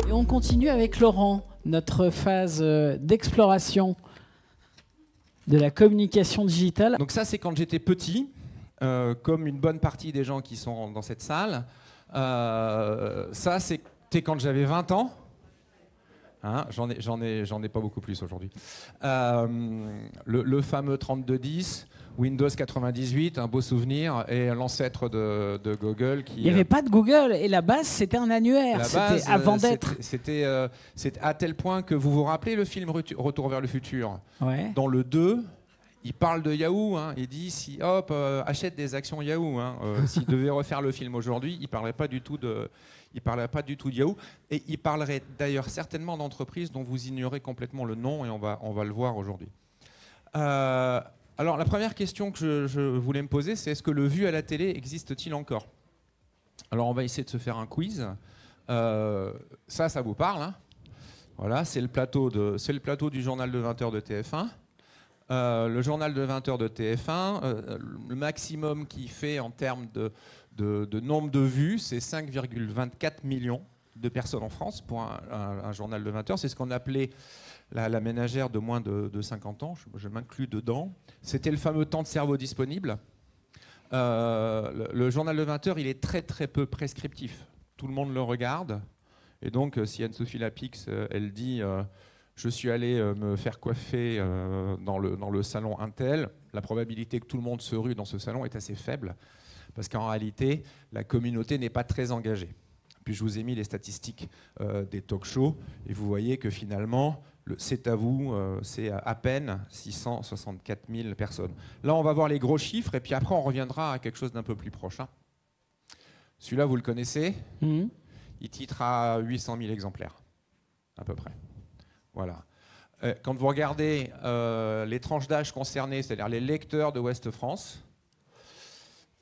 Et on continue avec Laurent, notre phase d'exploration de la communication digitale. Donc ça, c'est quand j'étais petit, comme une bonne partie des gens qui sont dans cette salle. Ça, c'était quand j'avais 20 ans. Hein, j'en ai pas beaucoup plus aujourd'hui. Le fameux 3210, Windows 98, un beau souvenir, et l'ancêtre de Google. Il n'y avait pas de Google, et la base, c'était un annuaire. C'était avant d'être. C'était à tel point que vous vous rappelez le film Retour vers le futur. Ouais. Dans le 2, il parle de Yahoo. Hein, il dit si hop, achète des actions Yahoo. Hein, s'il devait refaire le film aujourd'hui, il ne parlerait pas du tout de Yahoo. Et il parlerait d'ailleurs certainement d'entreprises dont vous ignorez complètement le nom, et on va le voir aujourd'hui. Alors la première question que je voulais me poser, c'est est-ce que le vu à la télé existe-t-il encore? Alors on va essayer de se faire un quiz. Ça vous parle, hein? Voilà, c'est le plateau du journal de 20h de TF1. Le journal de 20h de TF1, le maximum qu'il fait en termes de nombre de vues, c'est 5,24 millions de personnes en France pour un journal de 20h. C'est ce qu'on appelait la ménagère de moins de 50 ans. Je m'inclus dedans. C'était le fameux temps de cerveau disponible. Le journal de 20h, il est très très peu prescriptif. Tout le monde le regarde. Et donc, si Anne-Sophie Lapix, elle dit je suis allé me faire coiffer dans le salon Intel, la probabilité que tout le monde se rue dans ce salon est assez faible, parce qu'en réalité, la communauté n'est pas très engagée. Puis je vous ai mis les statistiques des talk-shows, et vous voyez que finalement, c'est à vous, c'est à peine 664 000 personnes. Là, on va voir les gros chiffres, et puis après, on reviendra à quelque chose d'un peu plus proche. Hein. Celui-là, vous le connaissez. Il titre à 800 000 exemplaires, à peu près. Voilà. Quand vous regardez les tranches d'âge concernées, c'est-à-dire les lecteurs de Ouest France,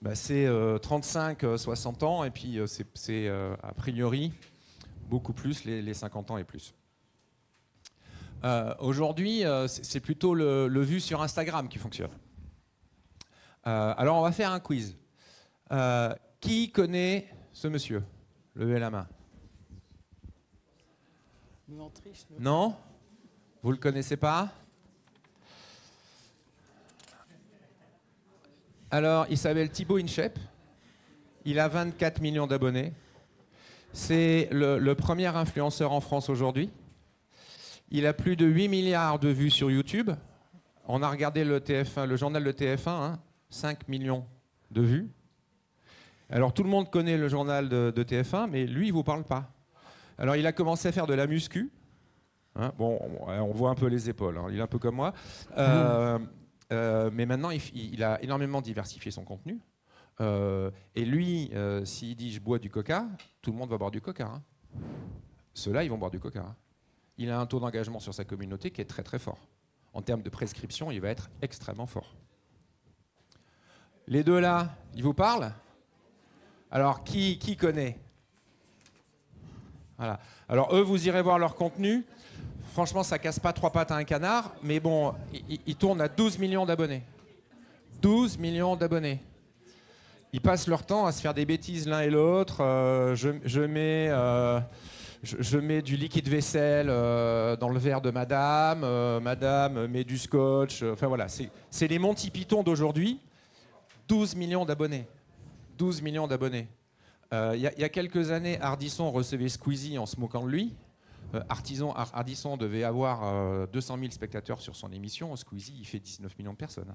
bah c'est 35-60 ans, et puis c'est a priori beaucoup plus les 50 ans et plus. Aujourd'hui, c'est plutôt le vu sur Instagram qui fonctionne. Alors on va faire un quiz. Qui connaît ce monsieur? Levez la main. Non? Vous le connaissez pas? Alors, il s'appelle Thibaut Inchep. Il a 24 millions d'abonnés. C'est le premier influenceur en France aujourd'hui. Il a plus de 8 milliards de vues sur YouTube. On a regardé le TF1, le journal de TF1, hein, 5 millions de vues. Alors, tout le monde connaît le journal de TF1, mais lui, il ne vous parle pas. Alors, il a commencé à faire de la muscu. Hein, bon, on voit un peu les épaules. Hein, il est un peu comme moi. Mais maintenant, il a énormément diversifié son contenu. Et lui, s'il dit « je bois du coca », tout le monde va boire du coca. Hein. Ceux-là, ils vont boire du coca. Hein. Il a un taux d'engagement sur sa communauté qui est très très fort. En termes de prescription, il va être extrêmement fort. Les deux là, ils vous parlent? Alors, qui connaît? Voilà. Alors, eux, vous irez voir leur contenu. Franchement, ça casse pas trois pattes à un canard, mais bon, ils tournent à 12 millions d'abonnés. 12 millions d'abonnés. Ils passent leur temps à se faire des bêtises l'un et l'autre. Je mets du liquide vaisselle dans le verre de madame. Madame met du scotch. Enfin voilà, c'est les Monty Python d'aujourd'hui. 12 millions d'abonnés. 12 millions d'abonnés. Il y a quelques années, Ardisson recevait Squeezie en se moquant de lui. Ardisson devait avoir 200 000 spectateurs sur son émission. Squeezie, il fait 19 millions de personnes.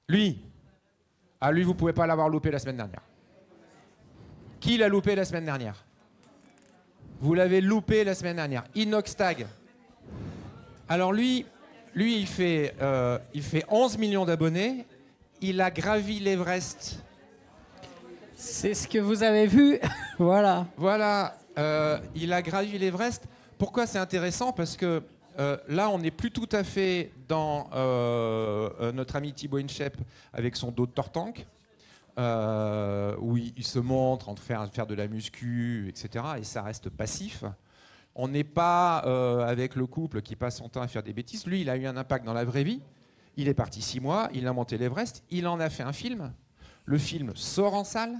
Lui, vous ne pouvez pas l'avoir loupé la semaine dernière. Qui l'a loupé la semaine dernière? Vous l'avez loupé la semaine dernière. Inoxtag. Alors lui il fait 11 millions d'abonnés. Il a gravi l'Everest. C'est ce que vous avez vu. Voilà. Voilà. Il a gravi l'Everest. Pourquoi c'est intéressant? Parce que là, on n'est plus tout à fait dans notre ami Thibaut Inchep avec son dos de tortank, où il se montre en train de faire de la muscu, etc. Et ça reste passif. On n'est pas avec le couple qui passe son temps à faire des bêtises. Lui, il a eu un impact dans la vraie vie. Il est parti 6 mois, il a monté l'Everest, il en a fait un film Le film sort en salle.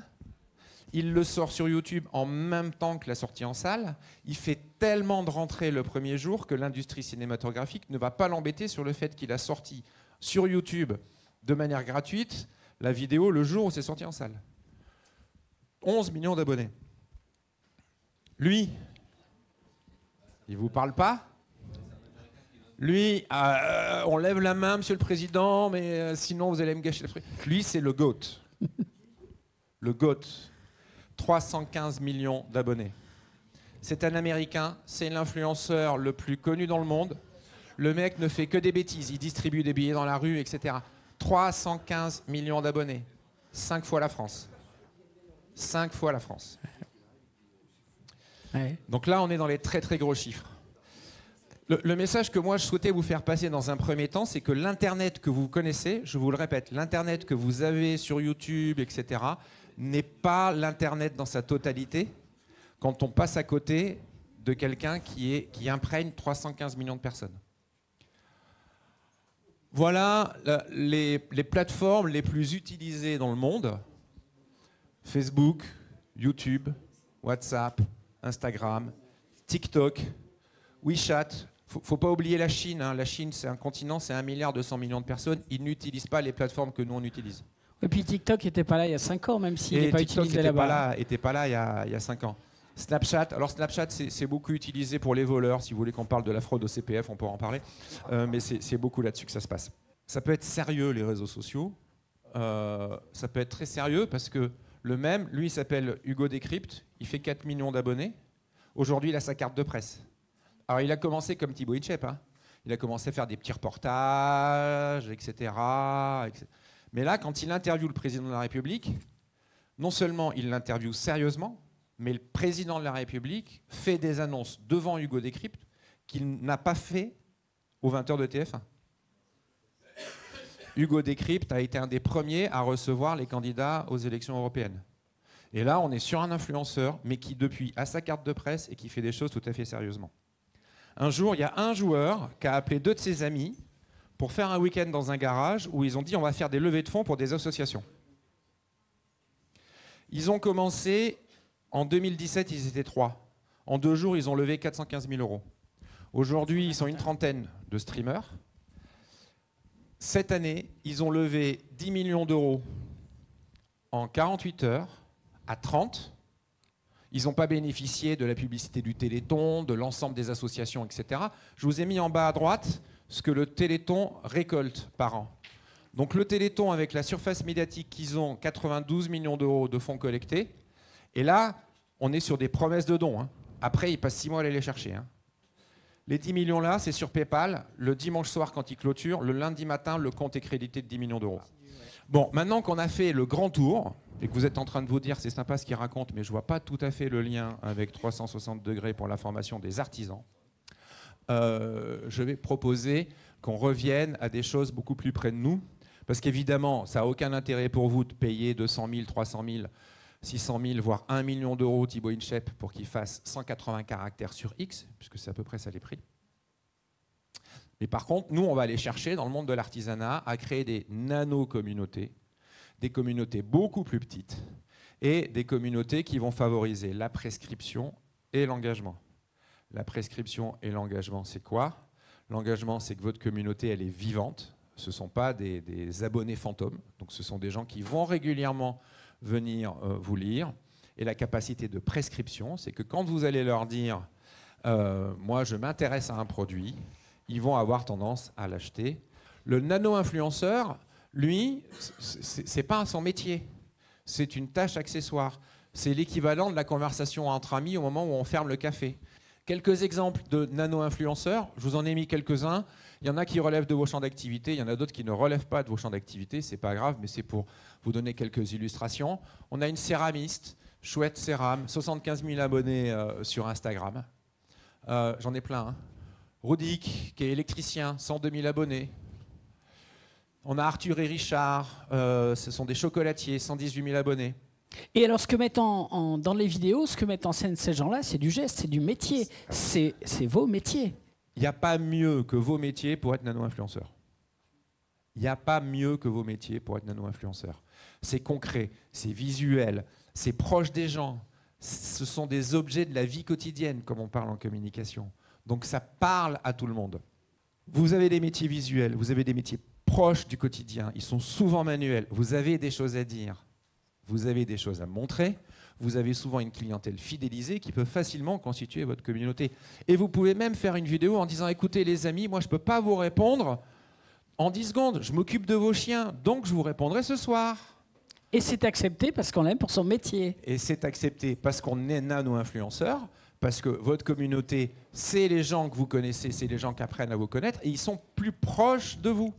Il le sort sur YouTube en même temps que la sortie en salle. Il fait tellement de rentrées le premier jour que l'industrie cinématographique ne va pas l'embêter sur le fait qu'il a sorti sur YouTube de manière gratuite la vidéo le jour où c'est sorti en salle. 11 millions d'abonnés. Lui, il vous parle pas? Lui, on lève la main, monsieur le président, mais sinon vous allez me gâcher le truc. Lui, c'est le GOAT. Le GOAT. 315 millions d'abonnés. C'est un Américain, c'est l'influenceur le plus connu dans le monde. Le mec ne fait que des bêtises, il distribue des billets dans la rue, etc. 315 millions d'abonnés. 5 fois la France. 5 fois la France. Ouais. Donc là, on est dans les très très gros chiffres. Le message que moi je souhaitais vous faire passer dans un premier temps, c'est que l'Internet que vous connaissez, je vous le répète, l'Internet que vous avez sur YouTube, etc., n'est pas l'Internet dans sa totalité quand on passe à côté de quelqu'un qui imprègne 315 millions de personnes. Voilà les plateformes les plus utilisées dans le monde. Facebook, YouTube, WhatsApp, Instagram, TikTok, WeChat. Faut pas oublier la Chine. Hein. La Chine, c'est un continent, c'est 1,2 milliard de personnes. Ils n'utilisent pas les plateformes que nous, on utilise. Et puis TikTok n'était pas là il y a 5 ans, même s'il n'est pas utilisé là-bas. N'était pas là il y a 5 ans. Snapchat, alors Snapchat, c'est beaucoup utilisé pour les voleurs. Si vous voulez qu'on parle de la fraude au CPF, on pourra en parler. Mais c'est beaucoup là-dessus que ça se passe. Ça peut être sérieux, les réseaux sociaux. Ça peut être très sérieux parce que le même, lui, il s'appelle Hugo Décrypte. Il fait 4 millions d'abonnés. Aujourd'hui, il a sa carte de presse. Alors, il a commencé comme Thibaut Inchep. Hein. Il a commencé à faire des petits reportages, etc. Mais là, quand il interviewe le président de la République, non seulement il l'interviewe sérieusement, mais le président de la République fait des annonces devant Hugo Décrypte qu'il n'a pas fait aux 20h de TF1. Hugo Décrypte a été un des premiers à recevoir les candidats aux élections européennes. Et là, on est sur un influenceur, mais qui depuis a sa carte de presse et qui fait des choses tout à fait sérieusement. Un jour, il y a un joueur qui a appelé 2 de ses amis pour faire un week-end dans un garage où ils ont dit on va faire des levées de fonds pour des associations. Ils ont commencé, en 2017, ils étaient 3. En 2 jours, ils ont levé 415 000 €. Aujourd'hui, ils sont une trentaine de streamers. Cette année, ils ont levé 10 millions d'euros en 48 heures à 30. Ils n'ont pas bénéficié de la publicité du Téléthon, de l'ensemble des associations, etc. Je vous ai mis en bas à droite ce que le Téléthon récolte par an. Donc le Téléthon, avec la surface médiatique qu'ils ont, 92 millions d'euros de fonds collectés. Et là, on est sur des promesses de dons. Hein. Après, ils passent 6 mois à aller les chercher. Hein. Les 10 millions là, c'est sur PayPal. Le dimanche soir, quand ils clôturent, le lundi matin, le compte est crédité de 10 millions d'euros. Bon, maintenant qu'on a fait le grand tour, et que vous êtes en train de vous dire c'est sympa ce qu'il raconte, mais je ne vois pas tout à fait le lien avec 360 degrés pour la formation des artisans, je vais proposer qu'on revienne à des choses beaucoup plus près de nous, parce qu'évidemment, ça n'a aucun intérêt pour vous de payer 200 000, 300 000, 600 000, voire 1 million d'euros Thibaut Inchep pour qu'il fasse 180 caractères sur X, puisque c'est à peu près ça les prix. Mais par contre, nous, on va aller chercher dans le monde de l'artisanat à créer des nano-communautés, des communautés beaucoup plus petites et des communautés qui vont favoriser la prescription et l'engagement. La prescription et l'engagement, c'est quoi? L'engagement, c'est que votre communauté, elle est vivante. Ce ne sont pas des abonnés fantômes. Donc, ce sont des gens qui vont régulièrement venir vous lire. Et la capacité de prescription, c'est que quand vous allez leur dire moi, je m'intéresse à un produit, ils vont avoir tendance à l'acheter. Le nano-influenceur, lui, c'est pas son métier. C'est une tâche accessoire. C'est l'équivalent de la conversation entre amis au moment où on ferme le café. Quelques exemples de nano-influenceurs, je vous en ai mis quelques-uns. Il y en a qui relèvent de vos champs d'activité, il y en a d'autres qui ne relèvent pas de vos champs d'activité. C'est pas grave, mais c'est pour vous donner quelques illustrations. On a une céramiste, Chouette Céram, 75 000 abonnés sur Instagram. J'en ai plein. Hein. Roudik, qui est électricien, 102 000 abonnés. On a Arthur et Richard, ce sont des chocolatiers, 118 000 abonnés. Et alors, ce que mettent dans les vidéos, ce que mettent en scène ces gens-là, c'est du geste, c'est du métier. C'est vos métiers. Il n'y a pas mieux que vos métiers pour être nano-influenceur. Il n'y a pas mieux que vos métiers pour être nano-influenceur. C'est concret, c'est visuel, c'est proche des gens. Ce sont des objets de la vie quotidienne, comme on parle en communication. Donc ça parle à tout le monde. Vous avez des métiers visuels, vous avez des métiers proches du quotidien, ils sont souvent manuels. Vous avez des choses à dire, vous avez des choses à montrer. Vous avez souvent une clientèle fidélisée qui peut facilement constituer votre communauté. Et vous pouvez même faire une vidéo en disant « Écoutez les amis, moi je ne peux pas vous répondre en 10 secondes. Je m'occupe de vos chiens, donc je vous répondrai ce soir. » Et c'est accepté parce qu'on l'aime pour son métier. Et c'est accepté parce qu'on est nano-influenceur, parce que votre communauté, c'est les gens que vous connaissez, c'est les gens qui apprennent à vous connaître, et ils sont plus proches de vous.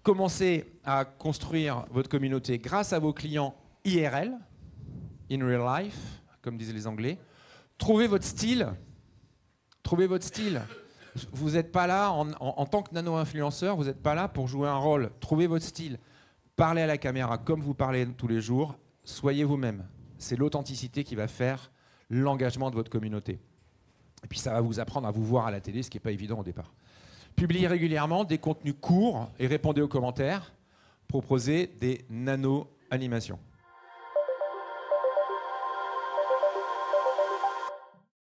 Commencez à construire votre communauté grâce à vos clients IRL, in real life, comme disaient les Anglais. Trouvez votre style. Trouvez votre style. Vous n'êtes pas là, en tant que nano-influenceur, vous n'êtes pas là pour jouer un rôle. Trouvez votre style. Parlez à la caméra comme vous parlez tous les jours. Soyez vous-même. C'est l'authenticité qui va faire l'engagement de votre communauté. Et puis ça va vous apprendre à vous voir à la télé, ce qui n'est pas évident au départ. Publiez régulièrement des contenus courts et répondez aux commentaires. Proposez des nano-animations.